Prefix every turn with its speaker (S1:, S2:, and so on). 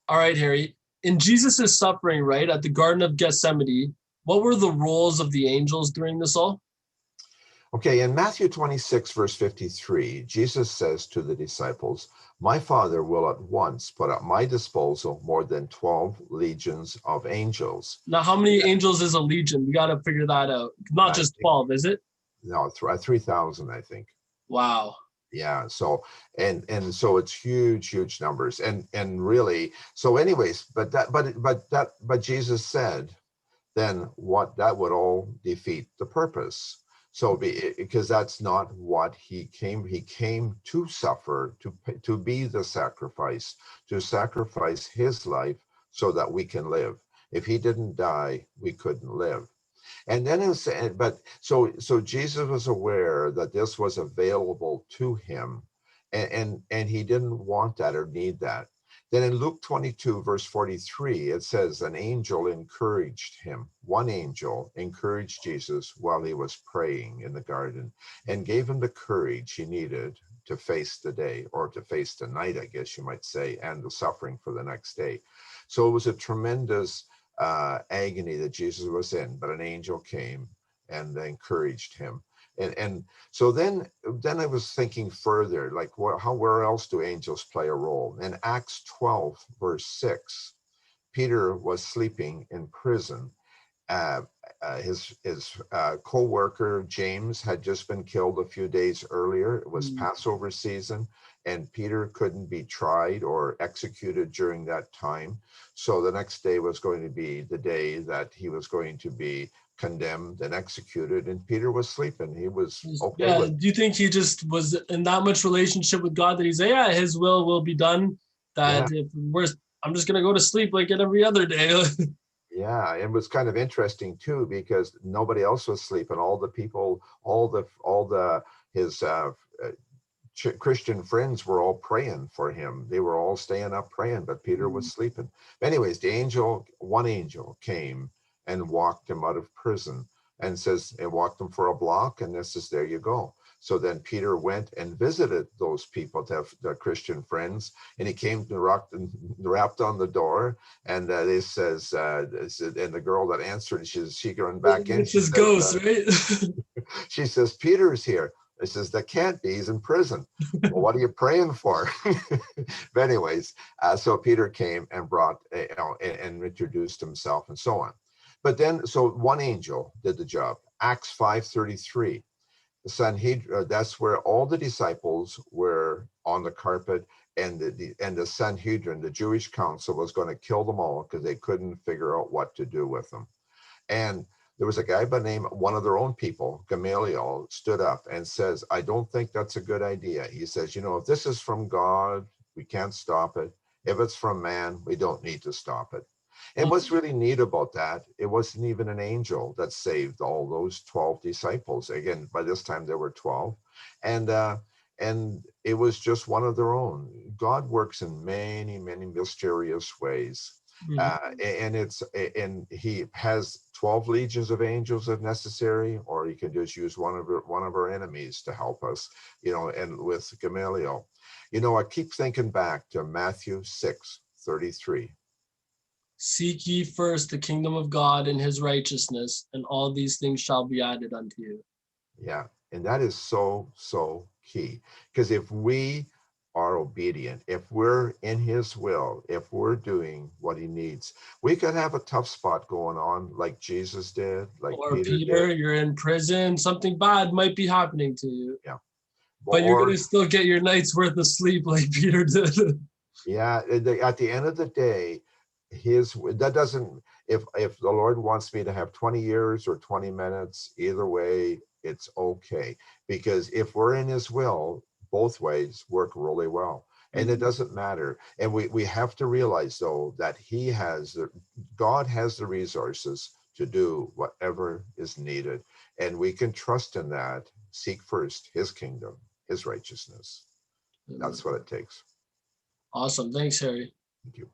S1: All right, Harry. In Jesus' suffering, right, at the Garden of Gethsemane, what were the roles of the angels during this all?
S2: Okay, in Matthew 26, verse 53, Jesus says to the disciples, "My Father will at once put at my disposal more than 12 legions of angels."
S1: Now, how many angels is a legion? We got to figure that out. Not
S2: I
S1: just
S2: think,
S1: 12, is it?
S2: no, 3,000, I think.
S1: Wow.
S2: Yeah, so and so it's huge numbers. And really, so anyways, but Jesus said, then what that would all defeat the purpose. So because that's not what he came to suffer, to be the sacrifice, to sacrifice his life so that we can live. If he didn't die, we couldn't live. And then but so Jesus was aware that this was available to him, and he didn't want that or need that. Then in Luke 22, verse 43, it says, an angel encouraged him. One angel encouraged Jesus while he was praying in the garden and gave him the courage he needed to face the day, or to face the night, I guess you might say, and the suffering for the next day. So it was a tremendous agony that Jesus was in, but an angel came and encouraged him. And so then I was thinking further, like where else do angels play a role? In Acts 12, verse 6, Peter was sleeping in prison. Uh, his co-worker James had just been killed a few days earlier. It was Passover season, and Peter couldn't be tried or executed during that time. So the next day was going to be the day that he was going to be condemned and executed, and Peter was sleeping. He was okay
S1: Yeah.
S2: with.
S1: Do you think he just was in that much relationship with God that he's like, yeah, his will be done?
S2: Yeah,
S1: That if we're, I'm just gonna go to sleep like every other day.
S2: yeah, it was kind of interesting too, because nobody else was sleeping. All the people, all the his Christian friends were all praying for him. They were all staying up praying, but Peter was sleeping. Anyways, one angel came and walked him out of prison, and says, and walked him for a block, and this is, there you go. So then Peter went and visited those people, to have their Christian friends, and he came to rapped on the door, and they says, and the girl that answered, she going back in,
S1: It's his ghost, right?
S2: she says, Peter's here. I says, that can't be, he's in prison. Well, what are you praying for? But anyways, so Peter came and brought, and introduced himself and so on. But then, so one angel did the job. Acts 5:33, the Sanhedrin, that's where all the disciples were on the carpet, and the Sanhedrin, the Jewish council, was going to kill them all because they couldn't figure out what to do with them. And there was a guy by name, one of their own people, Gamaliel, stood up and says, I don't think that's a good idea. He says, if this is from God, we can't stop it. If it's from man, we don't need to stop it. And what's really neat about that, it wasn't even an angel that saved all those 12 disciples. Again, by this time there were 12. And it was just one of their own. God works in many mysterious ways. And he has 12 legions of angels if necessary, or he can just use one of our enemies to help us, and with Gamaliel. I keep thinking back to Matthew 6:33.
S1: Seek ye first the kingdom of God and his righteousness, and all these things shall be added unto you.
S2: Yeah, and that is so key, because if we are obedient, if we're in his will, if we're doing what he needs, we could have a tough spot going on like Jesus did, like
S1: Or
S2: Peter
S1: Peter,
S2: did.
S1: you're in prison, something bad might be happening to you.
S2: Yeah.
S1: But you're
S2: Or
S1: gonna still get your night's worth of sleep like Peter did.
S2: yeah, at the end of the day, that doesn't, if the Lord wants me to have 20 years or 20 minutes, either way, it's okay. Because if we're in his will, both ways work really well. And it doesn't matter. And we have to realize, though, that God has the resources to do whatever is needed. And we can trust in that. Seek first his kingdom, his righteousness. That's what it takes.
S1: Awesome. Thanks, Harry.
S2: Thank you.